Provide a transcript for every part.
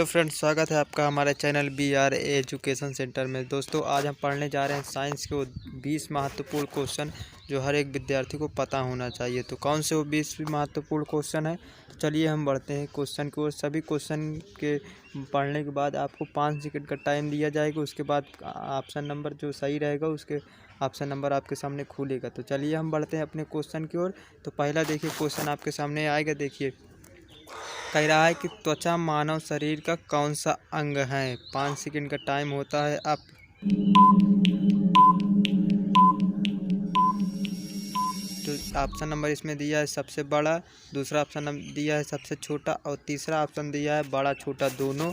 Friends, स्वागत है आपका हमारे चैनल BR एजुकेशन सेंटर में। दोस्तों, आज हम पढ़ने जा रहे हैं साइंस के वो 20 महत्वपूर्ण क्वेश्चन जो हर एक विद्यार्थी को पता होना चाहिए। तो कौन से वो 20 महत्वपूर्ण क्वेश्चन है, तो चलिए हम बढ़ते हैं क्वेश्चन की ओर। सभी क्वेश्चन के पढ़ने के बाद आपको 5 सेकंड का टाइम दिया जाएगा। उसके बाद ऑप्शन नंबर जो सही रहेगा उसके ऑप्शन नंबर आपके सामने खुलेगा। तो चलिए हम बढ़ते हैं अपने क्वेश्चन की ओर। तो पहला देखिए क्वेश्चन आपके सामने आएगा। देखिए, कह रहा है कि त्वचा मानव शरीर का कौन सा अंग है। 5 सेकंड का टाइम होता है अब। तो ऑप्शन नंबर इसमें दिया है सबसे बड़ा, दूसरा ऑप्शन दिया है सबसे छोटा, और तीसरा ऑप्शन दिया है बड़ा छोटा दोनों,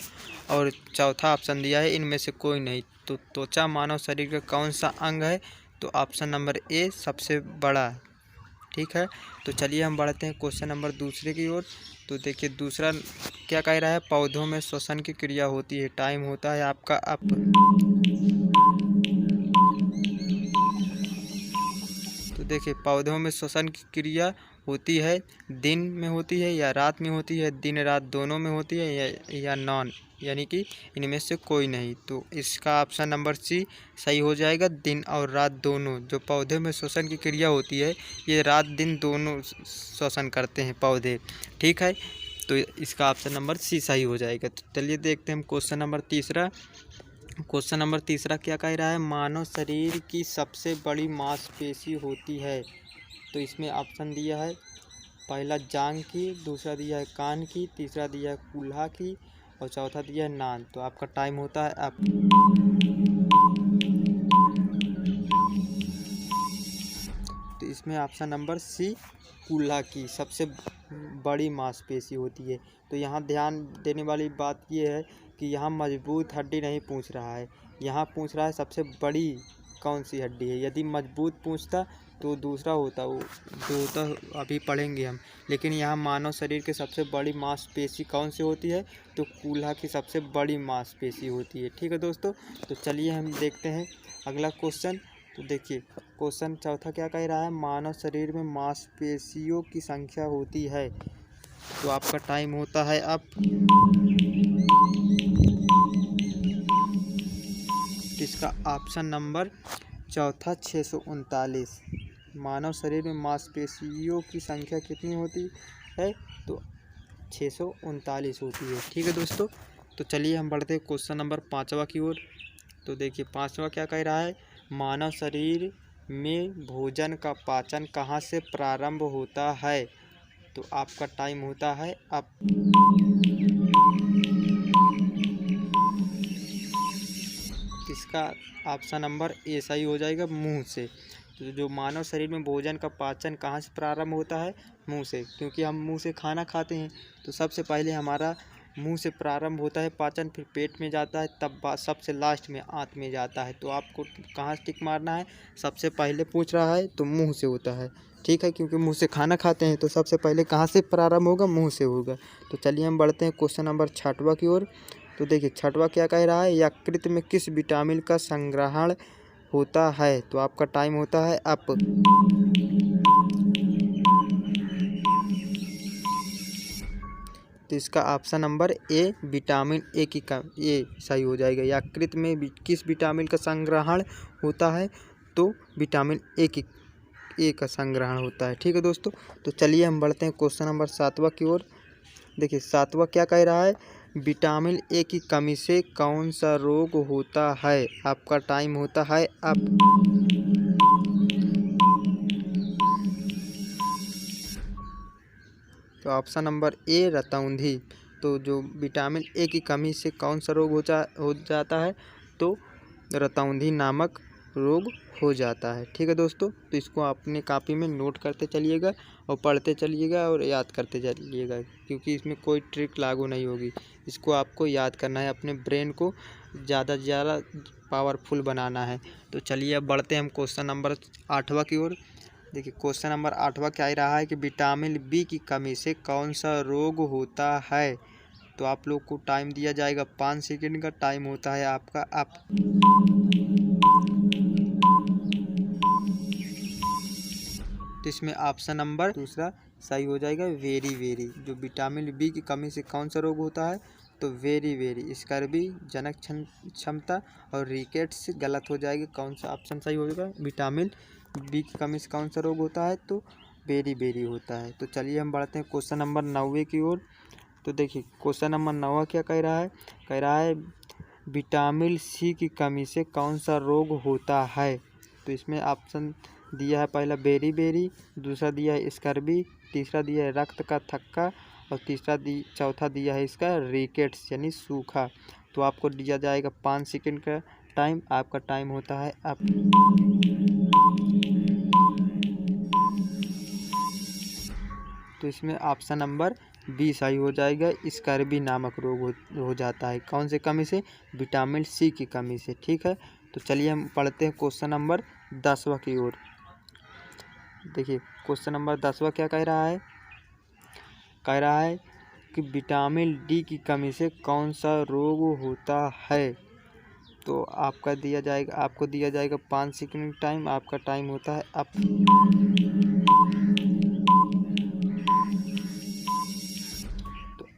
और चौथा ऑप्शन दिया है इनमें से कोई नहीं। तो त्वचा मानव शरीर का कौन सा अंग है, तो ऑप्शन नंबर ए सबसे बड़ा। ठीक है, तो चलिए हम बढ़ते हैं क्वेश्चन नंबर दूसरे की ओर। तो देखिए दूसरा क्या कह रहा है, पौधों में श्वसन की क्रिया होती है। टाइम होता है आपका अब। तो देखिए, पौधों में श्वसन की क्रिया होती है, दिन में होती है या रात में होती है, दिन रात दोनों में होती है, या नॉन, यानी कि इनमें से कोई नहीं। तो इसका ऑप्शन नंबर सी सही हो जाएगा, दिन और रात दोनों। जो पौधे में श्वसन की क्रिया होती है, ये रात दिन दोनों श्वसन करते हैं पौधे। ठीक है, तो इसका ऑप्शन नंबर सी सही हो जाएगा। तो चलिए देखते हैं हम क्वेश्चन नंबर तीसरा। क्वेश्चन नंबर तीसरा क्या कह रहा है, मानव शरीर की सबसे बड़ी मांसपेशी होती है। तो इसमें ऑप्शन दिया है पहला जांघ की, दूसरा दिया है कान की, तीसरा दिया है कूल्हा की, और चौथा दिया है नान। तो आपका टाइम होता है अब। तो इसमें ऑप्शन नंबर सी कूल्हा की सबसे बड़ी मांसपेशी होती है। तो यहाँ ध्यान देने वाली बात यह है कि यहाँ मजबूत हड्डी नहीं पूछ रहा है, यहाँ पूछ रहा है सबसे बड़ी कौन सी हड्डी है। यदि मजबूत पूछता तो दूसरा होता, वो जो होता अभी पढ़ेंगे हम। लेकिन यहाँ मानव शरीर के सबसे बड़ी मांसपेशी कौन सी होती है, तो कूल्हा की सबसे बड़ी मांसपेशी होती है। ठीक है दोस्तों, तो चलिए हम देखते हैं अगला क्वेश्चन। तो देखिए क्वेश्चन चौथा क्या कह रहा है, मानव शरीर में मांसपेशियों की संख्या होती है। तो आपका टाइम होता है अब। इसका ऑप्शन नंबर चौथा 639। मानव शरीर में मांसपेशियों की संख्या कितनी होती है, तो 639 होती है। ठीक है दोस्तों, तो चलिए हम बढ़ते हैं क्वेश्चन नंबर पाँचवा की ओर। तो देखिए पाँचवा क्या कह रहा है, मानव शरीर में भोजन का पाचन कहाँ से प्रारंभ होता है। तो आपका टाइम होता है अब। इसका ऑप्शन नंबर ए सही हो जाएगा, मुंह से। तो जो मानव शरीर में भोजन का पाचन कहाँ से प्रारंभ होता है, मुंह से, क्योंकि हम मुंह से खाना खाते हैं। तो सबसे पहले हमारा मुंह से प्रारंभ होता है पाचन, फिर पेट में जाता है, तब सबसे लास्ट में आंत में जाता है। तो आपको कहाँ से टिक मारना है, सबसे पहले पूछ रहा है तो मुंह से होता है। ठीक है, क्योंकि मुंह से खाना खाते हैं, तो सबसे पहले कहाँ से प्रारंभ होगा, मुंह से होगा। तो चलिए हम बढ़ते हैं क्वेश्चन नंबर छठवा की ओर। तो देखिए छठवा क्या कह रहा है, यकृत में किस विटामिन का संग्रहण होता है। तो आपका टाइम होता है अब। तो इसका option number A vitamin A की ए सही हो जाएगा। यकृत में किस विटामिन का संग्रहण होता है, तो विटामिन ए का संग्रहण होता है। ठीक है दोस्तों, तो चलिए हम बढ़ते हैं क्वेश्चन नंबर सातवां की ओर। देखिए सातवां क्या कह रहा है, विटामिन ए की कमी से कौन सा रोग होता है। आपका टाइम होता है अब। तो ऑप्शन नंबर ए रतौंधी। तो जो विटामिन ए की कमी से कौन सा रोग हो जाता है, तो रतौंधी नामक रोग हो जाता है। ठीक है दोस्तों, तो इसको अपनी कॉपी में नोट करते चलिएगा और पढ़ते चलिएगा और याद करते चलिएगा, क्योंकि इसमें कोई ट्रिक लागू नहीं होगी। इसको आपको याद करना है, अपने ब्रेन को ज़्यादा से ज़्यादा पावरफुल बनाना है। तो चलिए अब बढ़ते हैं हम क्वेश्चन नंबर आठवां की ओर। देखिए क्वेश्चन नंबर आठवां क्या रहा है कि विटामिन बी की कमी से कौन सा रोग होता है। तो आप लोग को टाइम दिया जाएगा 5 सेकंड का टाइम होता है आपका अब। तो इसमें ऑप्शन नंबर दूसरा सही हो जाएगा, वेरी वेरी। जो विटामिन बी की कमी से कौन सा रोग होता है, तो वेरी वेरी, स्कर्वी, जनक क्षमता और रिकेट्स गलत हो जाएगी। कौन सा ऑप्शन सही होगा? विटामिन बी की कमी से कौन सा रोग होता है? तो वेरी वेरी होता है। तो चलिए हम बढ़ते हैं क्वेश्चन नंबर 9 की ओर। तो देखिए क्वेश्चन नंबर 9 क्या कह रहा है? कह रहा है विटामिन सी की कमी से कौन सा रोग होता है? तो इसमें ऑप्शन दिया है, पहला बेरी बेरी, दूसरा दिया है स्कर्वी, तीसरा दिया है रक्त का थक्का और चौथा दिया है इसका रिकेट्स यानी सूखा। तो आपको दिया जाएगा 5 सेकंड का टाइम। आपका टाइम होता है आप। तो इसमें ऑप्शन नंबर बी सही हो जाएगा। स्कर्वी नामक रोग हो जाता है। कौन से कमी से? विटामिन सी की कमी से। ठीक है, तो चलिए हम पढ़ते हैं क्वेश्चन नंबर 10वां की ओर। देखिए क्वेश्चन नंबर 10वां क्या कह रहा है? कह रहा है कि विटामिन डी की कमी से कौन सा रोग होता है? तो आपको दिया जाएगा 5 सेकंड टाइम। आपका टाइम होता है अब।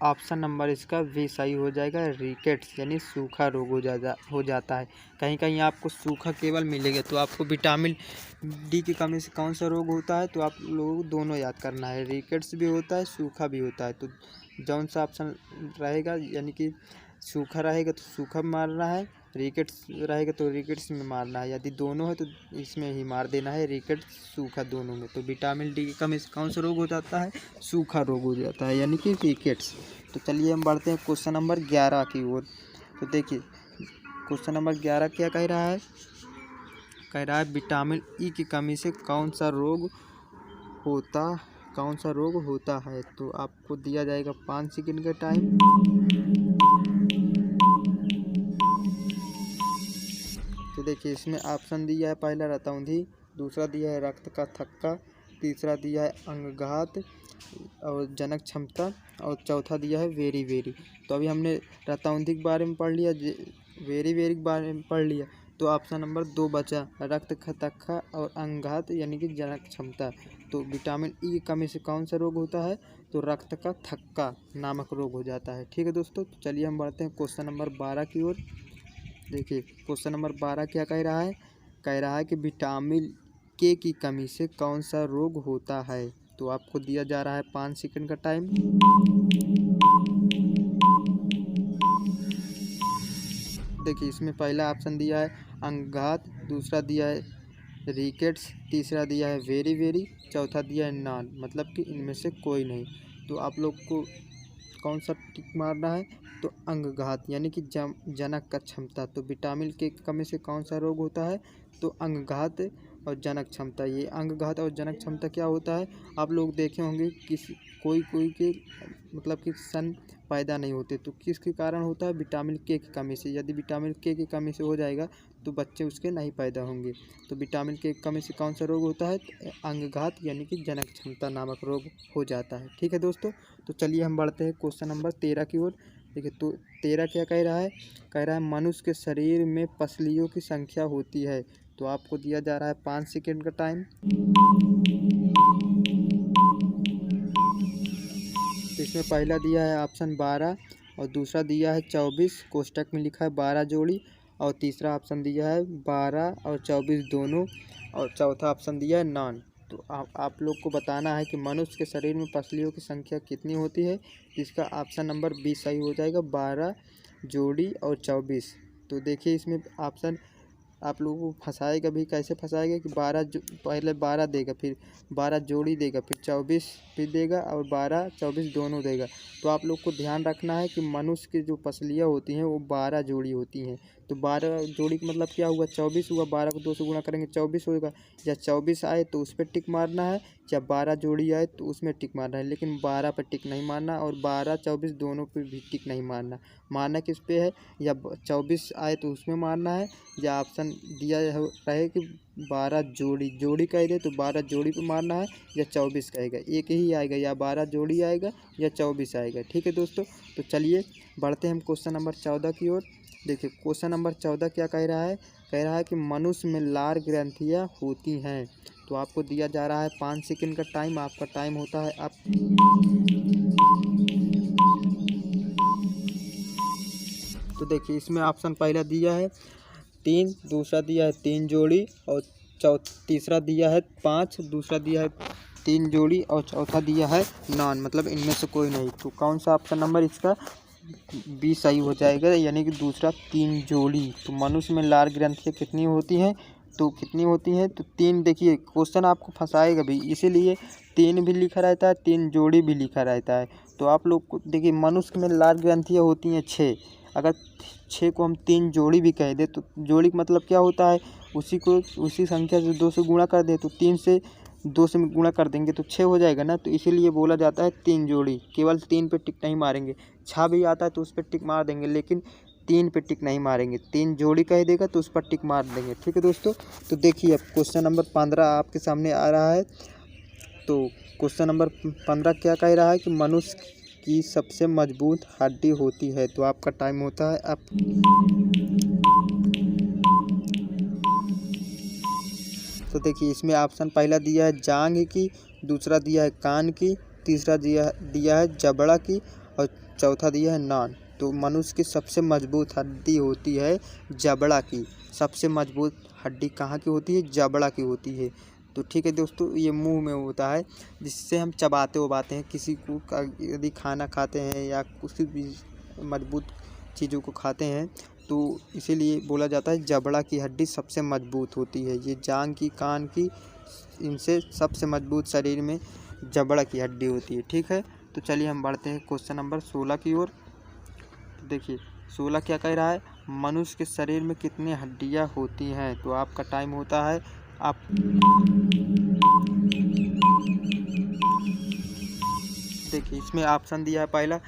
ऑप्शन नंबर इसका वी सही हो जाएगा। रिकेट्स यानी सूखा रोग हो जाता है। कहीं कहीं आपको सूखा केवल मिलेगा। तो आपको विटामिन डी की कमी से कौन सा रोग होता है? तो आप लोगों को दोनों याद करना है, रिकेट्स भी होता है, सूखा भी होता है। तो जौन सा ऑप्शन रहेगा, यानी कि सूखा रहेगा तो सूखा मारना है, रिकेट्स रहेगा तो रिकेट्स में मारना है। यदि दोनों है तो इसमें ही मार देना है, रिकेट्स सूखा दोनों में। तो विटामिन डी की कमी से कौन सा रोग हो जाता है? सूखा रोग हो जाता है, यानी कि रिकेट्स। तो चलिए हम बढ़ते हैं क्वेश्चन नंबर 11 की ओर। तो देखिए क्वेश्चन नंबर 11 क्या कह रहा है? कह रहा है विटामिन ई की कमी से कौन सा रोग होता है? तो आपको दिया जाएगा 5 सेकंड का टाइम। तो देखिए इसमें ऑप्शन दिया है, पहला रतौंधी, दूसरा दिया है रक्त का थक्का, तीसरा दिया है अंगघात और जनक क्षमता और चौथा दिया है वेरी वेरी। तो अभी हमने रतौंधी के बारे में पढ़ लिया, वेरी वेरी के बारे में पढ़ लिया। तो ऑप्शन नंबर 2 बचा, रक्त का थक्का और अंगघात यानी कि जनक क्षमता। तो विटामिन ई की कमी से कौन सा रोग होता है? तो रक्त का थक्का नामक रोग हो जाता है। ठीक है दोस्तों, तो चलिए हम बढ़ते हैं क्वेश्चन नंबर 12 की ओर। देखिए क्वेश्चन नंबर 12 क्या कह रहा है? कह रहा है कि विटामिन के की कमी से कौन सा रोग होता है? तो आपको दिया जा रहा है 5 सेकंड का टाइम। देखिए इसमें पहला ऑप्शन दिया है अंगघात, दूसरा दिया है रिकेट्स, तीसरा दिया है वेरी वेरी, चौथा दिया है नॉन, मतलब कि इनमें से कोई नहीं। तो आप लोग को कौन सा टिक मारना है? तो अंगघात यानी कि जनक का क्षमता। तो विटामिन के कमी से कौन सा रोग होता है? तो अंगघात और जनक क्षमता। ये अंगघात और जनक क्षमता क्या होता है? आप लोग देखे होंगे किसी कोई के मतलब कि सन पैदा नहीं होते, तो किसके कारण होता है? विटामिन के की कमी से। यदि विटामिन के की कमी से हो जाएगा तो बच्चे उसके नहीं पैदा होंगे। तो विटामिन के की कमी से कौन सा रोग होता है? तो अंगघात यानी कि जनक क्षमता नामक रोग हो जाता है। ठीक है दोस्तों, तो चलिए हम बढ़ते हैं क्वेश्चन नंबर 13 की ओर। देखिए तो 13 क्या कह रहा है? कह रहा है मनुष्य के शरीर में पसलियों की संख्या होती है। तो आपको दिया जा रहा है 5 सेकंड का टाइम। तो इसमें पहला दिया है ऑप्शन 12 और दूसरा दिया है 24, कोष्टक में लिखा है 12 जोड़ी, और तीसरा ऑप्शन दिया है 12 और 24 दोनों, और चौथा ऑप्शन दिया है नॉन। तो आप लोग को बताना है कि मनुष्य के शरीर में पसलियों की संख्या कितनी होती है। इसका ऑप्शन नंबर बी सही हो जाएगा, 12 जोड़ी और 24। तो देखिए इसमें ऑप्शन आप लोगों को फंसाएगा भी। कैसे फंसाएगा कि पहले 12 देगा, फिर 12 जोड़ी देगा, फिर 24 फिर देगा और 12 24 दोनों देगा। तो आप लोग को ध्यान रखना है कि मनुष्य की जो पसलियाँ होती हैं वो 12 जोड़ी होती हैं। तो 12 जोड़ी का मतलब क्या हुआ? 24 हुआ। 12 को 2 से गुणा करेंगे 24 होगा। या 24 आए तो उस पर टिक मारना है, या 12 जोड़ी आए तो उसमें टिक मारना है, लेकिन 12 पर टिक नहीं मारना और 12 24 दोनों पर भी टिक नहीं मारना। मारना किस पे है? या 24 आए तो उसमें मारना है, या ऑप्शन दिया रहे कि 12 जोड़ी कह दे तो 12 जोड़ी पे मारना है, या 24 कहेगा, एक ही आएगा, या 12 जोड़ी आएगा या 24 आएगा। ठीक है दोस्तों, तो चलिए बढ़ते हैं हम क्वेश्चन नंबर 14 की ओर। देखिए क्वेश्चन नंबर 14 क्या कह रहा है? कह रहा है कि मनुष्य में लार ग्रंथियाँ होती हैं। तो आपको दिया जा रहा है 5 सेकंड का टाइम। आपका टाइम होता है आप। तो देखिए इसमें ऑप्शन पहला दिया है 3, दूसरा दिया है 3 जोड़ी और तीसरा दिया है 5, दूसरा दिया है 3 जोड़ी और चौथा दिया है नॉन, मतलब इनमें से कोई नहीं। तो कौन सा ऑप्शन नंबर इसका बी सही हो जाएगा, यानी कि दूसरा 3 जोड़ी। तो मनुष्य में लार ग्रंथियाँ कितनी होती हैं, तो कितनी होती हैं, तो 3। देखिए क्वेश्चन आपको फंसाएगा भी, इसीलिए 3 भी लिखा रहता है, 3 जोड़ी भी लिखा रहता है। तो आप लोग को देखिए मनुष्य में लार ग्रंथियाँ होती हैं 6, अगर 6 को हम 3 जोड़ी भी कह दें तो जोड़ी का मतलब क्या होता है, उसी संख्या से 2 से गुणा कर दे, तो 3 से 2 से गुणा कर देंगे तो 6 हो जाएगा ना। तो इसीलिए बोला जाता है 3 जोड़ी। केवल 3 पे टिक नहीं मारेंगे, 6 भी आता है तो उस पर टिक मार देंगे, लेकिन 3 पे टिक नहीं मारेंगे। 3 जोड़ी कह देगा तो उस पर टिक मार देंगे। ठीक है दोस्तों, तो देखिए अब क्वेश्चन नंबर 15 आपके सामने आ रहा है। तो क्वेश्चन नंबर 15 क्या कह रहा है कि मनुष्य की सबसे मजबूत हड्डी होती है। तो आपका टाइम होता है अब। तो देखिए इसमें ऑप्शन पहला दिया है जांघ की, दूसरा दिया है कान की, तीसरा दिया है जबड़ा की और चौथा दिया है नान। तो मनुष्य की सबसे मजबूत हड्डी होती है जबड़ा की। सबसे मजबूत हड्डी कहाँ की होती है, जबड़ा की होती है। तो ठीक है दोस्तों, ये मुंह में होता है जिससे हम चबाते उबाते हैं। किसी को यदि खाना खाते हैं या किसी भी मजबूत चीज़ों को खाते हैं तो इसीलिए बोला जाता है जबड़ा की हड्डी सबसे मजबूत होती है। ये जांघ की, कान की, इनसे सबसे मजबूत शरीर में जबड़ा की हड्डी होती है। ठीक है, तो चलिए हम बढ़ते हैं क्वेश्चन नंबर 16 की ओर। तो देखिए 16 क्या कह रहा है, मनुष्य के शरीर में कितनी हड्डियां होती हैं। तो आपका टाइम होता है आप। देखिए इसमें ऑप्शन दिया है पहला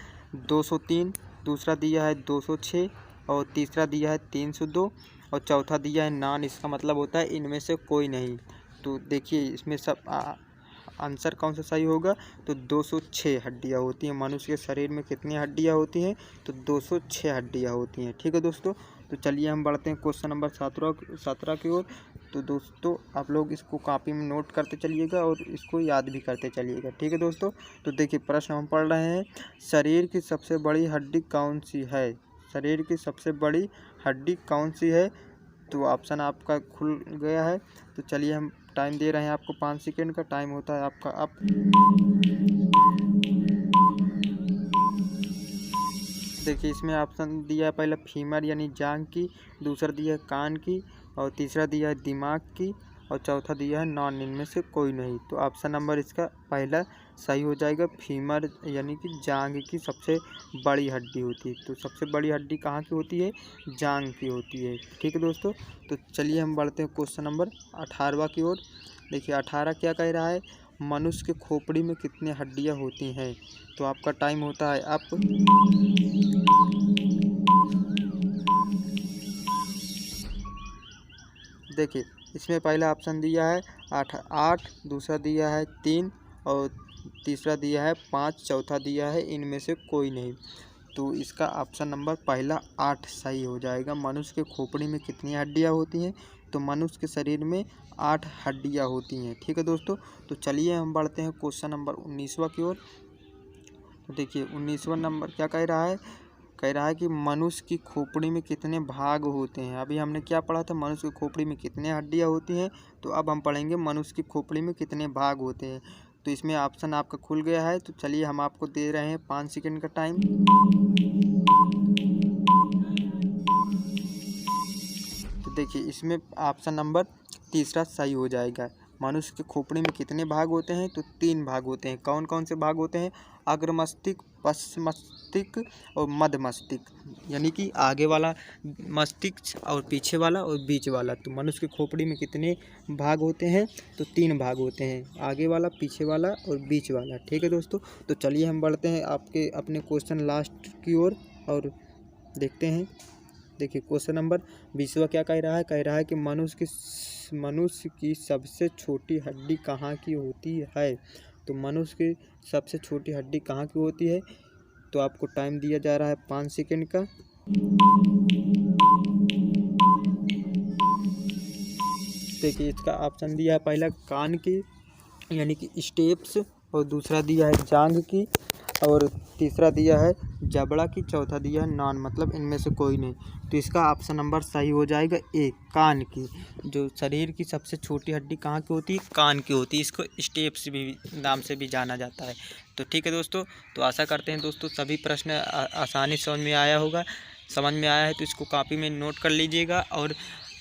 203, दूसरा दिया है 206 और तीसरा दिया है 302 और चौथा दिया है नान। इसका मतलब होता है इनमें से कोई नहीं। तो देखिए इसमें सब आंसर कौन सा सही होगा, तो 206 हड्डियाँ होती हैं। मनुष्य के शरीर में कितनी हड्डियाँ होती हैं, तो 206 हड्डियाँ होती हैं। ठीक है दोस्तों, तो चलिए हम बढ़ते हैं क्वेश्चन नंबर 17 की ओर। तो दोस्तों आप लोग इसको कॉपी में नोट करते चलिएगा और इसको याद भी करते चलिएगा। ठीक है दोस्तों, तो देखिए प्रश्न हम पढ़ रहे हैं, शरीर की सबसे बड़ी हड्डी कौन सी है। शरीर की सबसे बड़ी हड्डी कौन सी है। तो ऑप्शन आपका खुल गया है। तो चलिए हम टाइम दे रहे हैं आपको 5 सेकेंड का। टाइम होता है आपका अब। देखिए इसमें ऑप्शन दिया है पहला फीमर यानी जांघ की, दूसरा दिया है कान की और तीसरा दिया है दिमाग की और चौथा दिया है नॉन, इनमें से कोई नहीं। तो ऑप्शन नंबर इसका पहला सही हो जाएगा, फीमर यानी कि जांघ की सबसे बड़ी हड्डी होती है। तो सबसे बड़ी हड्डी कहाँ की होती है, जांघ की होती है। ठीक है दोस्तों, तो चलिए हम बढ़ते हैं क्वेश्चन नंबर 18 की ओर। देखिए 18 क्या कह रहा है, मनुष्य के खोपड़ी में कितनी हड्डियाँ होती हैं। तो आपका टाइम होता है अब। देखिए इसमें पहला ऑप्शन दिया है 8, दूसरा दिया है 3 और तीसरा दिया है 5, चौथा दिया है इनमें से कोई नहीं। तो इसका ऑप्शन नंबर पहला 8 सही हो जाएगा। मनुष्य के खोपड़ी में कितनी हड्डियाँ होती हैं, तो मनुष्य के शरीर में 8 हड्डियाँ होती हैं। ठीक है दोस्तों, तो चलिए हम बढ़ते हैं क्वेश्चन नंबर 19 की ओर। तो देखिए 19वां नंबर क्या कह रहा है कि मनुष्य की खोपड़ी में कितने भाग होते हैं। अभी हमने क्या पढ़ा था, मनुष्य की खोपड़ी में कितने हड्डियाँ होती हैं। तो अब हम पढ़ेंगे मनुष्य की खोपड़ी में कितने भाग होते हैं। तो इसमें ऑप्शन आपका खुल गया है। तो चलिए हम आपको दे रहे हैं 5 सेकंड का टाइम। तो देखिए इसमें ऑप्शन नंबर तीसरा सही हो जाएगा। मनुष्य के खोपड़ी में कितने भाग होते हैं, तो 3 भाग होते हैं। कौन कौन से भाग होते हैं, अग्र मस्तिष्क, पश्च मस्तिष्क और मध्य मस्तिष्क, यानी कि आगे वाला मस्तिष्क और पीछे वाला और बीच वाला। तो मनुष्य की खोपड़ी में कितने भाग होते हैं, तो 3 भाग होते हैं, आगे वाला, पीछे वाला और बीच वाला। ठीक है दोस्तों, तो चलिए हम बढ़ते हैं आपके अपने क्वेश्चन लास्ट की ओर और देखते हैं। देखिए क्वेश्चन नंबर 20वां क्या कह रहा है कि मनुष्य की सबसे छोटी हड्डी कहाँ की होती है। तो मनुष्य की सबसे छोटी हड्डी कहाँ की होती है। तो आपको टाइम दिया जा रहा है 5 सेकंड का। देखिए इसका ऑप्शन दिया है पहला कान की यानी कि स्टेप्स और दूसरा दिया है जांघ की और तीसरा दिया है जबड़ा की, चौथा दिया है नॉन, मतलब इनमें से कोई नहीं। तो इसका ऑप्शन नंबर सही हो जाएगा ए, कान की। जो शरीर की सबसे छोटी हड्डी कहाँ की होती है? कान की होती है। इसको स्टेप्स भी नाम से भी जाना जाता है। तो ठीक है दोस्तों, तो आशा करते हैं दोस्तों सभी प्रश्न आसानी से समझ में आया होगा। समझ में आया है तो इसको कॉपी में नोट कर लीजिएगा और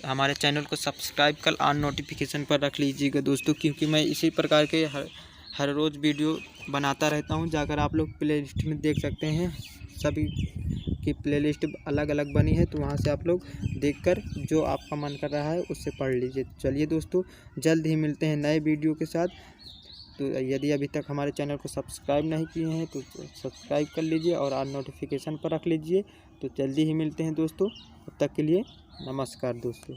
हमारे चैनल को सब्सक्राइब कर ऑन नोटिफिकेशन पर रख लीजिएगा दोस्तों, क्योंकि मैं इसी प्रकार के हर रोज़ वीडियो बनाता रहता हूं। जाकर आप लोग प्ले लिस्ट में देख सकते हैं, सभी की प्ले लिस्ट अलग अलग बनी है, तो वहां से आप लोग देखकर जो आपका मन कर रहा है उससे पढ़ लीजिए। चलिए दोस्तों, जल्द ही मिलते हैं नए वीडियो के साथ। तो यदि अभी तक हमारे चैनल को सब्सक्राइब नहीं किए हैं तो सब्सक्राइब कर लीजिए और ऑन नोटिफिकेशन पर रख लीजिए। तो जल्दी ही मिलते हैं दोस्तों, तब तक के लिए नमस्कार दोस्तों।